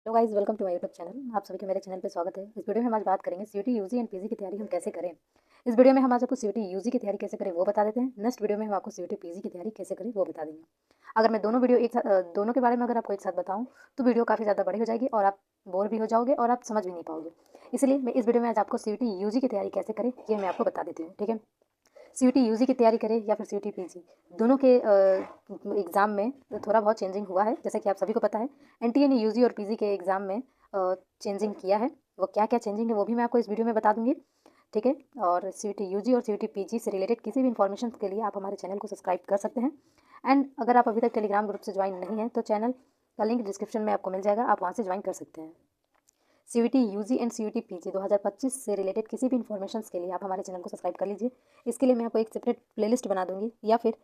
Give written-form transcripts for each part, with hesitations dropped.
Hello guys, welcome to my YouTube channel. आप सभी का मेरे चैनल पे स्वागत है। इस वीडियो में हम आज बात करेंगे सीयूटी यूजी एंड पीजी की तैयारी हम कैसे करें। इस वीडियो में हम आज आपको सीयूटी यूजी की तैयारी कैसे करें वो बता देते हैं। नेक्स्ट वीडियो में हम आपको सीयूटी पीजी की तैयारी कैसे करें वो बता देंगे। अगर मैं दोनों वीडियो एक साथ दोनों के बारे में अगर आपको एक साथ बताऊँ तो वीडियो काफ़ी ज़्यादा बड़ी हो जाएगी और आप बोर भी हो जाओगे और आप समझ भी नहीं पाओगे। इसलिए मैं इस वीडियो में आज आपको सीयूटी यूजी की तैयारी कैसे करें ये मैं आपको बता देती हूँ, ठीक है। सीयूटी यूजी की तैयारी करें या फिर सीयूटी पीजी, दोनों के एग्ज़ाम में थोड़ा बहुत चेंजिंग हुआ है, जैसा कि आप सभी को पता है। एनटीए ने यूजी और पीजी के एग्ज़ाम में चेंजिंग किया है। वो क्या क्या चेंजिंग है वो भी मैं आपको इस वीडियो में बता दूंगी, ठीक है। और सीयूटी यूजी और सीयूटी पीजी से रिलेटेड किसी भी इन्फॉर्मेशन के लिए आप हमारे चैनल को सब्सक्राइब कर सकते हैं। एंड अगर आप अभी तक टेलीग्राम ग्रुप से ज्वाइन नहीं है तो चैनल का लिंक डिस्क्रिप्शन में आपको मिल जाएगा, आप वहाँ से ज्वाइन कर सकते हैं। CUET UG and CUET PG 2025 से रिलेटेड किसी भी इन्फॉर्मेशन के लिए आप हमारे चैनल को सब्सक्राइब कर लीजिए। इसके लिए मैं आपको एक सेपरेट प्लेलिस्ट बना दूंगी या फिर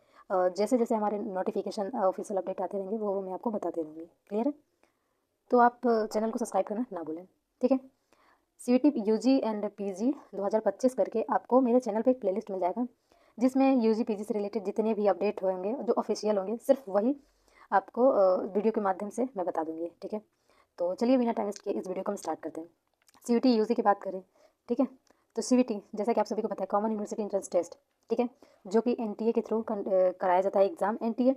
जैसे जैसे हमारे नोटिफिकेशन ऑफिशियल अपडेट आते रहेंगे वो मैं आपको बताते रहूँगी। क्लियर है? तो आप चैनल को सब्सक्राइब करना ना भूलें, ठीक है। सीयूटी यूजी एंड पीजी 2025 करके आपको मेरे चैनल पे एक प्लेलिस्ट मिल जाएगा, जिसमें यूजी पीजी से रिलेटेड जितने भी अपडेट होंगे जो ऑफिशियल होंगे सिर्फ वही आपको वीडियो के माध्यम से मैं बता दूंगी, ठीक है। तो चलिए बिना टाइम वेस्ट किए इस वीडियो को हम स्टार्ट करते हैं। सीयूटी यूजी की बात करें, ठीक है। तो सीयूटी जैसा कि आप सभी को पता है, कॉमन यूनिवर्सिटी एंट्रेंस टेस्ट, ठीक है, जो कि एनटीए के थ्रू कराया जाता है एग्ज़ाम। एनटीए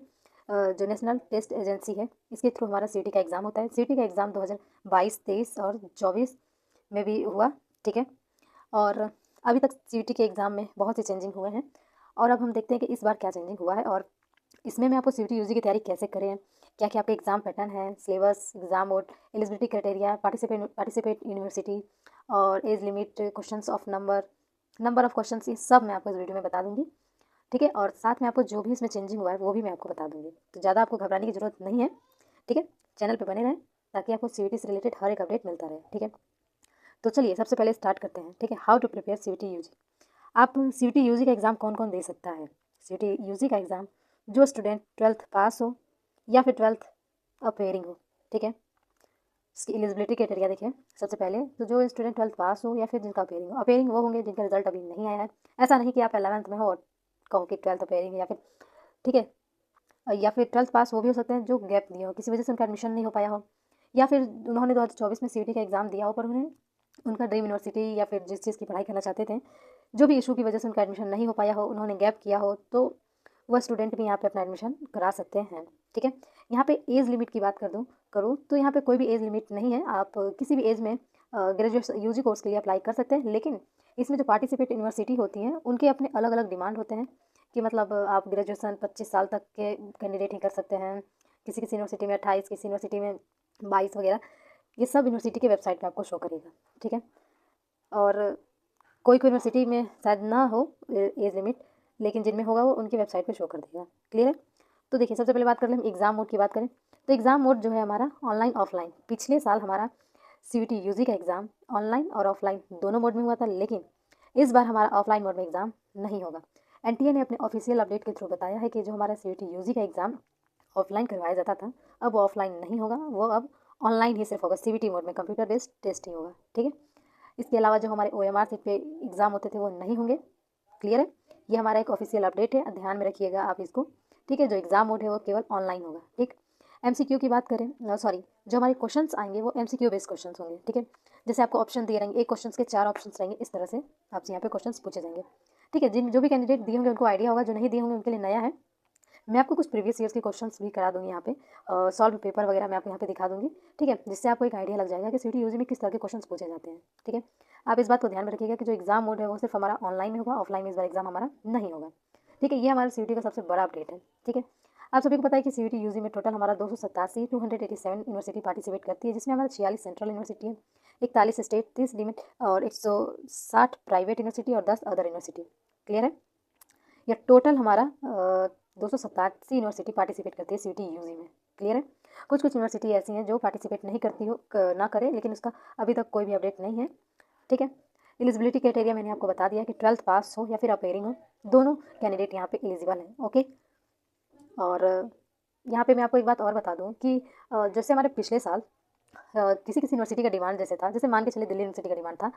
जो नेशनल टेस्ट एजेंसी है, इसके थ्रू हमारा सीयूटी का एग्ज़ाम होता है। सीयूटी का एग्ज़ाम 2022, 23 और 24 में भी हुआ, ठीक है। और अभी तक सीयूटी के एग्ज़ाम में बहुत से चेंजिंग हुए हैं और अब हम देखते हैं कि इस बार क्या चेंजिंग हुआ है और इसमें मैं आपको सीयूटी यूजी की तैयारी कैसे करें, क्या क्या आपका एग्ज़ाम पैटर्न है, syllabus, exam mode, eligibility criteria, participate university और age limit, questions of number, number of questions, ये सब मैं आपको इस वीडियो में बता दूंगी, ठीक है। और साथ में आपको जो भी इसमें चेंजिंग हुआ है वो भी मैं आपको बता दूंगी, तो ज़्यादा आपको घबराने की जरूरत नहीं है, ठीक है। चैनल पर बने रहें ताकि आपको सीयूटी से रिलेटेड हर एक अपडेट मिलता रहे, ठीक है। तो चलिए सबसे पहले स्टार्ट करते हैं, ठीक है। How to prepare CUET UG. आप सीयूटी यूजी का एग्ज़ाम कौन कौन दे सकता है? सीयूटी यूजी का एग्ज़ाम जो स्टूडेंट 12th पास हो या फिर 12th अपेयरिंग हो, ठीक है। इसकी एलिजिबिलिटी क्राइटेरिया देखिए। सबसे पहले तो जो स्टूडेंट 12th पास हो या फिर जिनका अपेयरिंग वो होंगे जिनका रिजल्ट अभी नहीं आया है। ऐसा नहीं कि आप 11th में हो और कहो कि 12th अपेयरिंग या फिर, ठीक है। या फिर 12th पास वो भी हो सकते हैं जो गैप दिए हो, किसी वजह से उनका एडमिशन नहीं हो पाया हो, या फिर उन्होंने 2024 में सीयूटी का एग्ज़ाम दिया हो पर उन्हें उनका ड्रीम यूनिवर्सिटी या फिर जिस चीज़ की पढ़ाई करना चाहते थे, जो भी इशू की वजह से उनका एडमिशन नहीं हो पाया हो, उन्होंने गैप किया हो, तो वह स्टूडेंट भी यहाँ पे अपना एडमिशन करा सकते हैं, ठीक है। यहाँ पे एज लिमिट की बात करूँ तो यहाँ पे कोई भी एज लिमिट नहीं है। आप किसी भी एज में ग्रेजुएशन यूजी कोर्स के लिए अप्लाई कर सकते हैं, लेकिन इसमें जो पार्टिसिपेट यूनिवर्सिटी होती हैं उनके अपने अलग अलग डिमांड होते हैं कि मतलब आप ग्रेजुएशन 25 साल तक के कैंडिडेट ही कर सकते हैं, किसी किसी यूनिवर्सिटी में 28, किसी यूनिवर्सिटी में 22 वगैरह। ये सब यूनिवर्सिटी के वेबसाइट पे आपको शो करेगा, ठीक है। और कोई कोई यूनिवर्सिटी में शायद ना हो एज लिमिट, लेकिन जिनमें होगा वो उनकी वेबसाइट पे शो कर देगा। क्लियर है? तो देखिए सबसे पहले बात कर लें एग्ज़ाम मोड की बात करें तो एग्ज़ाम मोड जो है हमारा ऑनलाइन ऑफलाइन। पिछले साल हमारा सीयूटी यूजी का एग्ज़ाम ऑनलाइन और ऑफलाइन दोनों मोड में हुआ था, लेकिन इस बार हमारा ऑफलाइन मोड में एग्ज़ाम नहीं होगा। एनटीए ने अपने ऑफिशियल अपडेट के थ्रू बताया है कि जो हमारा सीयूटी यूजी का एग्ज़ाम ऑफलाइन करवाया जाता था अब वो ऑफलाइन नहीं होगा, वो अब ऑनलाइन ही सिर्फ होगा। सीबीटी मोड में कंप्यूटर बेस्ड टेस्टिंग होगा, ठीक है। इसके अलावा जो हमारे ओएमआर सीट पे एग्ज़ाम होते थे वो नहीं होंगे। क्लियर है? ये हमारा एक ऑफिशियल अपडेट है, ध्यान में रखिएगा आप इसको, ठीक है। जो एग्ज़ाम मोड है वो केवल ऑनलाइन होगा, ठीक। एमसीक्यू की बात करें, सॉरी, जो हमारे क्वेश्चंस आएंगे वो एमसीक्यू बेस्ड क्वेश्चंस होंगे, ठीक है। जैसे आपको ऑप्शन दिए रहेंगे, एक क्वेश्चन के 4 ऑप्शन रहेंगे, इस तरह से आपसे यहाँ पे क्वेश्चन पूछे जाएंगे, ठीक है। जिन जो भी कैंडिडेट दिए होंगे उनको आइडिया होगा, जो नहीं दिए होंगे उनके लिए नया है। मैं आपको कुछ प्रीवियस ईयर्स के क्वेश्चंस भी करा दूंगी यहाँ पे, सॉल्व पेपर वगैरह मैं आपको यहाँ पे दिखा दूंगी, ठीक है, जिससे आपको एक आइडिया लग जाएगा कि सीयूटी यूजी में किस तरह के क्वेश्चंस पूछे जाते हैं, ठीक है। आप इस बात को ध्यान में रखिएगा कि जो एग्जाम मोड है वो सिर्फ हमारा ऑनलाइन में होगा, ऑफलाइन में इस बार एग्जाम हमारा नहीं होगा, ठीक है। ये हमारे सीयूटी का सबसे बड़ा अपडेट है, ठीक है। आप सभी को पता है कि सीयूटी यूजी में टोटल हमारा 287 यूनिवर्सिटी पार्टिसिपेट करती है, जिसमें हमारा 46 सेंट्रल यूनिवर्सिटी है, 41 स्टेट, 30 लिमिट और 160 प्राइवेट यूनिवर्सिटी और 10 अदर यूनिवर्सिटी। क्लियर है? या टोटल हमारा 287 यूनिवर्सिटी पार्टिसिपेट करती है सीयूटी यूजी में। क्लियर है? कुछ कुछ यूनिवर्सिटी ऐसी हैं जो पार्टिसिपेट नहीं करती हो, ना करे, लेकिन उसका अभी तक कोई भी अपडेट नहीं है, ठीक है। एलिजिबिलिटी क्राइटेरिया मैंने आपको बता दिया कि 12th पास हो या फिर अपेयरिंग हो, दोनों कैंडिडेट यहाँ पे एलिजिबल हैं, ओके। और यहाँ पे मैं आपको एक बात और बता दूँ कि जैसे हमारे पिछले साल किसी किसी यूनिवर्सिटी का डिमांड जैसे था, जैसे मान के चलिए दिल्ली यूनिवर्सिटी का डिमांड था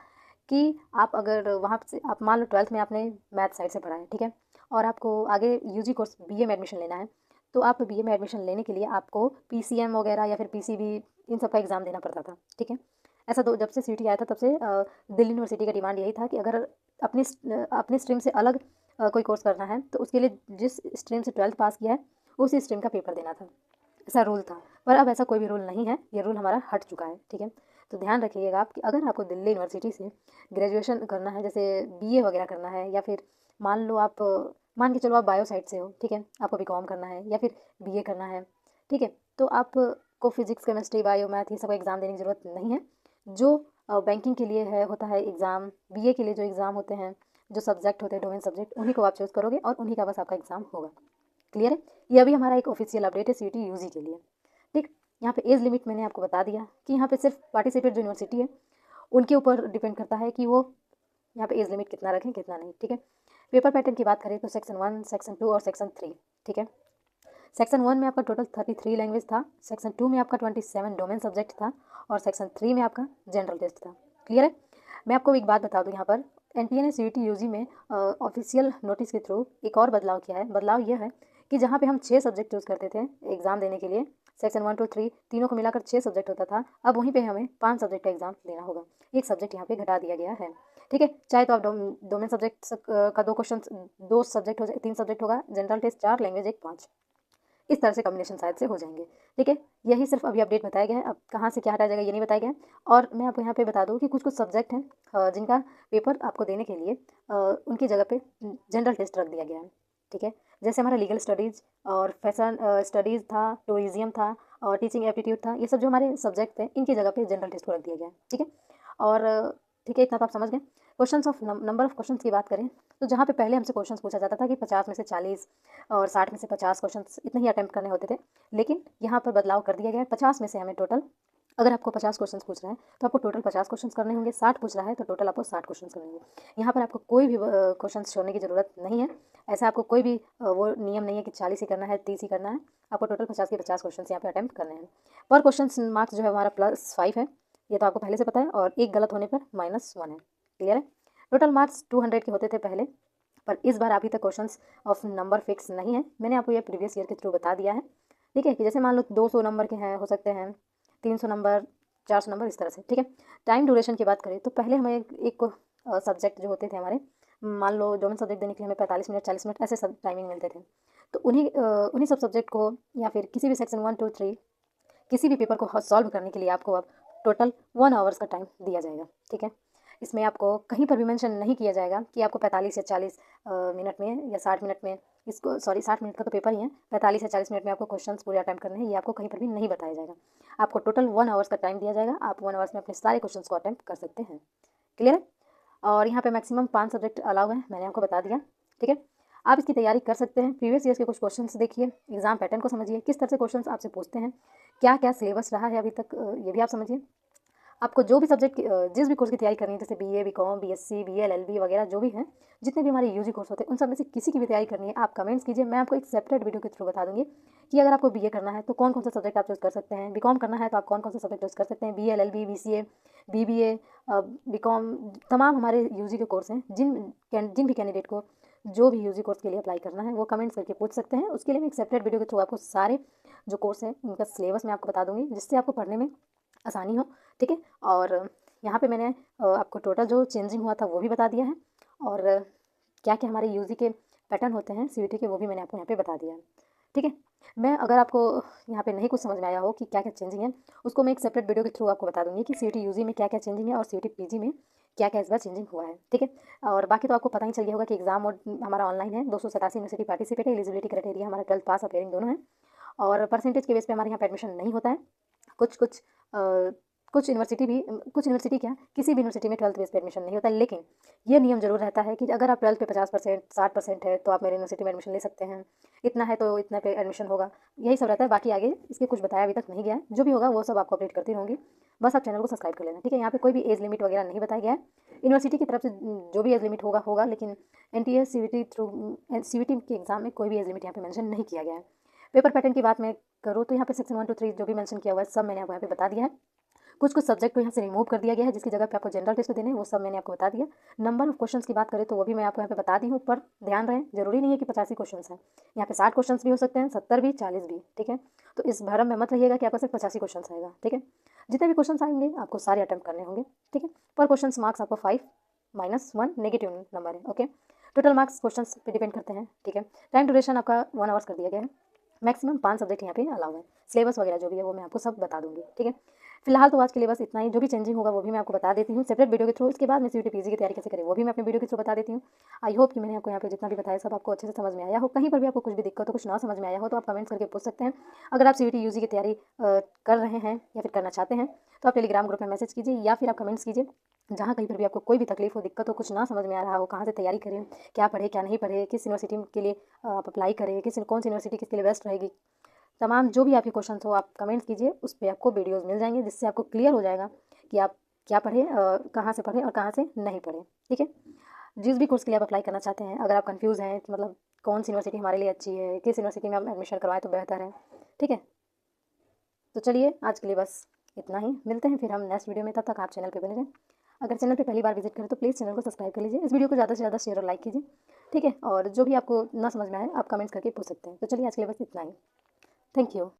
कि आप अगर वहाँ से, आप मान लो 12th में आपने मैथ साइड से पढ़ा है, ठीक है, और आपको आगे यूजी कोर्स बीए में एडमिशन लेना है, तो आप बीए में एडमिशन लेने के लिए आपको पीसीएम वगैरह या फिर पीसीबी इन सब का एग्ज़ाम देना पड़ता था, ठीक है। ऐसा जब से CUET आया था तब से दिल्ली यूनिवर्सिटी का डिमांड यही था कि अगर अपनी स्ट्रीम से अलग कोई कोर्स करना है तो उसके लिए जिस स्ट्रीम से 12th पास किया है उसी स्ट्रीम का पेपर देना था, ऐसा रूल था। पर अब ऐसा कोई भी रूल नहीं है, ये रूल हमारा हट चुका है, ठीक है। तो ध्यान रखिएगा आप कि अगर आपको दिल्ली यूनिवर्सिटी से ग्रेजुएशन करना है, जैसे BA वगैरह करना है, या फिर मान के चलो आप बायो साइड से हो, ठीक है, आपको BCom करना है या फिर BA करना है, ठीक है, तो आपको फिजिक्स, केमिस्ट्री, बायो, मैथ ये सब एग्ज़ाम देने की ज़रूरत नहीं है। जो बैंकिंग के लिए होता है एग्ज़ाम, BA के लिए जो एग्ज़ाम होते हैं, जो सब्जेक्ट होते हैं डोमेन सब्जेक्ट, उन्हीं को आप चूज़ करोगे और उन्हीं का बस आपका एग्ज़ाम होगा। क्लियर है? ये अभी हमारा एक ऑफिशियल अपडेट है CUET UG के लिए, ठीक। यहाँ पे एज लिमिट मैंने आपको बता दिया कि यहाँ पे सिर्फ पार्टिसिपेट जो यूनिवर्सिटी है उनके ऊपर डिपेंड करता है कि वो यहाँ पे एज लिमिट कितना रखें कितना नहीं, ठीक है। पेपर पैटर्न की बात करें तो सेक्शन 1, सेक्शन 2 और सेक्शन 3, ठीक है। सेक्शन 1 में आपका टोटल 33 लैंग्वेज था, सेक्शन 2 में आपका 27 डोमेन सब्जेक्ट था और सेक्शन 3 में आपका जनरल टेस्ट था। क्लियर है? मैं आपको एक बात बता दूं, यहाँ पर NTA ने CUET UG में ऑफिशियल नोटिस के थ्रू एक और बदलाव किया है। बदलाव यह है कि जहाँ पे हम 6 सब्जेक्ट चूज़ करते थे एग्ज़ाम देने के लिए, सेक्शन 1, 2, 3 तीनों को मिलाकर 6 सब्जेक्ट होता था, अब वहीं पे हमें 5 सब्जेक्ट का एग्ज़ाम देना होगा। एक सब्जेक्ट यहाँ पे घटा दिया गया है, ठीक है। चाहे तो आप डोमेन सब्जेक्ट का 2 क्वेश्चन 2 सब्जेक्ट हो जाए, 3 सब्जेक्ट होगा, जनरल टेस्ट 4, लैंग्वेज 1 5, इस तरह से कॉम्बिनेशन शायद से हो जाएंगे, ठीक है। यही सिर्फ अभी अपडेट बताया गया है, अब कहाँ से क्या हटाया जाएगा ये नहीं बताया गया है। और मैं आपको यहाँ पे बता दूँ कि कुछ कुछ सब्जेक्ट हैं जिनका पेपर आपको देने के लिए उनकी जगह पे जनरल टेस्ट रख दिया गया है, ठीक है। जैसे हमारा लीगल स्टडीज़ और फैशन स्टडीज़ था, टूरिज्म था और टीचिंग एप्टीट्यूड था, ये सब जो हमारे सब्जेक्ट थे इनकी जगह पे जनरल टेस्ट को रख दिया गया है, ठीक है। और ठीक है, इतना तो आप समझ गए। Question of number of question की बात करें तो जहाँ पे पहले हमसे क्वेश्चन पूछा जाता था कि 50 में से 40 और 60 में से 50 क्वेश्चन इतने ही अटैम्प्ट करने होते थे, लेकिन यहाँ पर बदलाव कर दिया गया है। 50 में से हमें टोटल, अगर आपको 50 क्वेश्चन पूछ रहे हैं तो आपको टोटल 50 क्वेश्चन करने होंगे, 60 पूछ रहा है तो टोटल आपको 60 क्वेश्चन करने होंगे। यहाँ पर आपको कोई भी क्वेश्चन छोड़ने की ज़रूरत नहीं है। ऐसा आपको कोई भी वो नियम नहीं है कि 40 ही करना है, 30 ही करना है, आपको टोटल 50 के 50 क्वेश्चन यहाँ पे अटैम्प्ट करने हैं। पर क्वेश्चन मार्क्स जो है हमारा +5 है, ये तो आपको पहले से पता है, और एक गलत होने पर -1 है। क्लियर है? टोटल मार्क्स 200 के होते थे पहले, पर इस बार अभी तक क्वेश्चंस ऑफ नंबर फिक्स नहीं है। मैंने आपको ये प्रीवियस ईयर के थ्रू बता दिया है, ठीक है, कि जैसे मान लो 200 नंबर के हैं, हो सकते हैं 300 नंबर, 400 नंबर, इस तरह से, ठीक है। टाइम ड्यूरेशन की बात करें तो पहले हमें एक सब्जेक्ट जो होते थे हमारे, मान लो डोमेन सब्जेक्ट देने के लिए हमें 45 मिनट 40 मिनट ऐसे सब टाइमिंग मिलते थे। तो उन्हीं सब सब्जेक्ट को या फिर किसी भी सेक्शन 1, 2, 3 किसी भी पेपर को सॉल्व करने के लिए आपको अब टोटल 1 आवर्स का टाइम दिया जाएगा, ठीक है। इसमें आपको कहीं पर भी मेंशन नहीं किया जाएगा कि आपको 45 या 40 मिनट में या 60 मिनट में, इसको सॉरी 60 मिनट का तो पेपर ही है, 45 या 40 मिनट में आपको क्वेश्चंस पूरे अटेम्प्ट करने हैं, ये आपको कहीं पर भी नहीं बताया जाएगा। आपको टोटल 1 आवर्स का टाइम दिया जाएगा, आप 1 आवर्स में अपने सारे क्वेश्चंस को अटेम्प्ट कर सकते हैं। क्लियर है? और यहाँ पे मैक्सिमम 5 सब्जेक्ट अलाउ है, मैंने आपको बता दिया, ठीक है। आप इसकी तैयारी कर सकते हैं। प्रीवियस ईयर्स के कुछ क्वेश्चंस देखिए, एग्जाम पैटर्न को समझिए, किस तरह से क्वेश्चंस आपसे पूछते हैं, क्या क्या सिलेबस रहा है अभी तक, ये भी आप समझिए। आपको जो भी सब्जेक्ट जिस भी कोर्स की तैयारी करनी है, जैसे BA, BCom, BSc, BL, LLB वगैरह जो भी हैं, जितने भी हमारे UG कोर्स होते हैं, उन सब में से किसी की भी तैयारी करनी है, आप कमेंट्स कीजिए। मैं आपको एक सेपरेट वीडियो के थ्रू बता दूंगी कि अगर आपको BA करना है तो कौन कौन सा सब्जेक्ट आप चूज़ कर सकते हैं, BCom करना है तो आप कौन कौन सा सब्जेक्ट चूज़ कर सकते हैं, BL, LLB, BCA, BBA, BCom, तमाम हमारे UG के कोर्स हैं। जिन भी कैंडिडेट को जो भी UG कोर्स के लिए अप्लाई करना है वो कमेंट्स करके पूछ सकते हैं। उसके लिए मैं एक सेपरेट वीडियो के थ्रू आपको सारे जो कोर्स हैं उनका सिलेबस मैं आपको बता दूंगी, जिससे आपको पढ़ने में आसानी हो, ठीक है। और यहाँ पे मैंने आपको टोटल जो चेंजिंग हुआ था वो भी बता दिया है, और क्या क्या हमारे UG के पैटर्न होते हैं CUET के, वो भी मैंने आपको यहाँ पे बता दिया है, ठीक है। मैं अगर आपको यहाँ पे नहीं कुछ समझ में आया हो कि क्या क्या चेंजिंग है, उसको मैं एक सेपरेट वीडियो के थ्रू आपको बता दूंगी कि CUET UG में क्या क्या चेंजिंग है और CUET PG में क्या क्या इस बार चेंजिंग हुआ है, ठीक है। और बाकी तो आपको पता ही चल गया होगा कि एग्जाम मोड हमारा ऑनलाइन है, 287 यूनिवर्सिटी पार्टिसिपेट है, एलिजिबिलिटी क्राइटेरिया हमारा 12th पास अपेयरिंग दोनों है, और परसेंटेज के बेस पे हमारे यहाँ पे एडमिशन नहीं होता है। कुछ कुछ कुछ यूनिवर्सिटी क्या, किसी भी यूनिवर्सिटी में 12th बेस पे एडमिशन नहीं होता है, लेकिन ये नियम जरूर रहता है कि अगर आप 12th पे 50%, 60% है तो आप मेरे यूनिवर्सिटी में एडमिशन ले सकते हैं, इतना है तो इतना पे एडमिशन होगा, यही सब रहता है। बाकी आगे इसके कुछ बताया अभी तक नहीं गया है, जो भी होगा वो सब आपको अपडेट करती रहूँगी। बस आप चैनल को सब्सक्राइब कर लेना, ठीक है। यहाँ पे कोई भी एज लिमिट वगैरह नहीं बताया गया है, यूनिवर्सिटी की तरफ से जो भी एज लिमिट होगा, लेकिन NTA CUET के एग्जाम में कोई भी एज लिमिट यहाँ पे मेंशन नहीं किया गया है। पेपर पैटर्न की बात मैं करूँ तो यहाँ पे सेक्शन 1, 2, 3 जो भी मेंशन किया हुआ है सब मैंने आपको यहाँ पे बता दिया है। कुछ सब्जेक्ट को यहाँ से रिमूव कर दिया गया है, जिसकी जगह पे आपको जनरल टेस्ट देने हैं, वो सब मैंने आपको बता दिया। नंबर ऑफ क्वेश्चंस की बात करें तो वो भी मैं आपको यहाँ पे बता दी हूँ, पर ध्यान रहे जरूरी नहीं है कि 85 क्वेश्चन हैं, यहाँ पे 60 क्वेश्चन भी हो सकते हैं, 70 भी, 40 भी, ठीक है। तो इस भरम में मत रहिएगा कि आपका सिर्फ 85 क्वेश्चन आएगा, ठीक है। जितने भी क्वेश्चन आएंगे आपको सारे अटेम्प्ट करने होंगे, ठीक है। पर क्वेश्चन मार्क्स आपको 5 - 1 नेगेटिव नंबर है, ओके। टोटल मार्क्स क्वेश्चन पे डिपेंड करते हैं, ठीक है। टाइम ड्यूरेशन आपका 1 आवर्स कर दिया गया है। मैक्सिमम 5 सब्जेक्ट यहाँ पे अलाउ है। सिलेबस वगैरह जो भी है वो मैं आपको सब बता दूंगी, ठीक है। फिलहाल तो आज के लिए बस इतना ही। जो भी चेंजिंग होगा वो भी मैं आपको बता देती हूँ सेपरेट वीडियो के थ्रू। इसके बाद मैं सीयूटी पीजी की तैयारी कैसे करें वो भी मैं अपने वीडियो के थ्रू बता देती हूँ। आई होप कि मैंने आपको यहाँ पे जितना भी बताया सब आपको अच्छे से समझ में आया हो। कहीं पर भी आपको कुछ भी दिक्कत हो, कुछ ना समझ में आया हो तो आप कमेंट्स करके पूछ सकते हैं। अगर आप सीयूटी यूजी की तैयारी कर रहे हैं या फिर करना चाहते हैं तो आप टेलीग्राम ग्रुप में मैसेज कीजिए या फिर आप कमेंट्स कीजिए। जहाँ कहीं पर भी आपको कोई भी तकलीफ हो, दिक्कत हो, कुछ ना समझ में आ रहा हो, कहाँ से तैयारी करें, क्या पढ़े क्या नहीं पढ़े, किस यूनिवर्सिटी के लिए आप अप्लाई करें, कौन सी यूनिवर्सिटी किसके लिए बेस्ट रहेगी, तमाम जो भी आपके क्वेश्चन हो आप कमेंट्स कीजिए। उस पर आपको वीडियोस मिल जाएंगे, जिससे आपको क्लियर हो जाएगा कि आप क्या पढ़ें, कहाँ से पढ़ें और कहाँ से नहीं पढ़ें, ठीक है। जिस भी कोर्स के लिए आप अप्लाई करना चाहते हैं, अगर आप कंफ्यूज हैं कि मतलब कौन सी यूनिवर्सिटी हमारे लिए अच्छी है, किस यूनिवर्सिटी में आप एडमिशन करवाएं तो बेहतर है, ठीक है। तो चलिए आज के लिए बस इतना ही। मिलते हैं फिर हम नेक्स्ट वीडियो में। तब तक आप चैनल पर बने रहें। अगर चैनल पे पहली बार विजिट करें तो प्लीज़ चैनल को सब्सक्राइब कर लीजिए। इस वीडियो को ज़्यादा से ज़्यादा शेयर और लाइक कीजिए, ठीक है। और जो भी आपको ना समझ में आए आप कमेंट्स करके पूछ सकते हैं। तो चलिए आज के लिए बस इतना ही। Thank you.